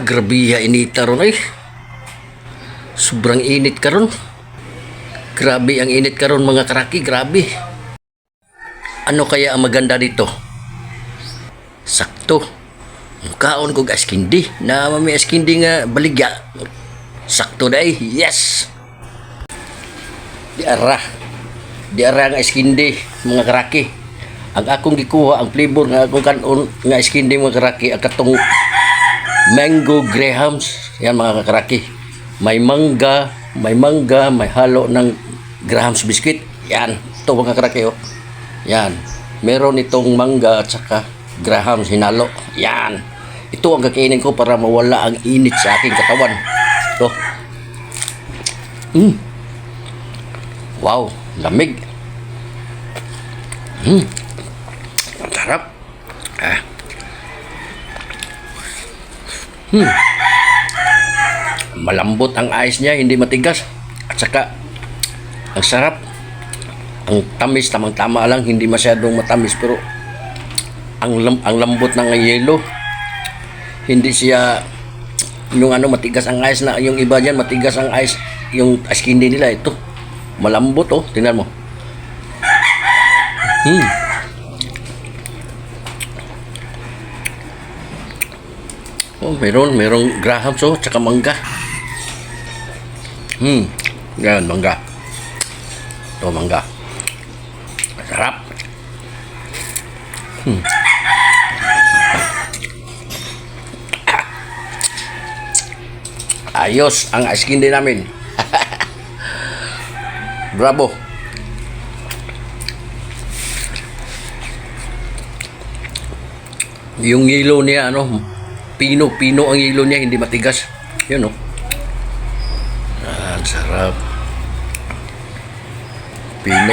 Grabe inita ron ay. Sobrang init karon. Grabe ang init karon mga karaki, grabe. Ano kaya ang maganda dito? Sakto. Mukaon kog askindi na mami askindi nga baligya. Sakto dai. Yes. Di ara nga askindi mga karaki. Ang akong gikuha ang flavor nga akong kanon nga askindi mga karaki ang katong mango grahams. Yan mga karaki. May mangga, may halo ng grahams biscuit. Yan. Ito mga karaki oh. Yan. Meron itong mangga at saka grahams hinalo. Yan. Ito ang kakainin ko para mawala ang init sa aking katawan. Ito. Wow. Lamig. Ang sarap. Malambot ang ice niya, hindi matigas. At saka, ang sarap. Ang tamis, tamang-tama lang, hindi masyadong matamis. Pero, ang lambot ng yelo. Hindi siya, yung matigas ang ice na, yung iba dyan, matigas ang ice. Yung ice candy nila, ito. Malambot, oh. Tingnan mo. Oh, merong grahams, oh, tsaka mangga. Yan, mangga. Ito, mangga. Sarap. Ayos ang ice candy namin. Bravo. Yung yelo niya, pino ang yelo niya, hindi matigas. Yun, oh. Sarap. Pino.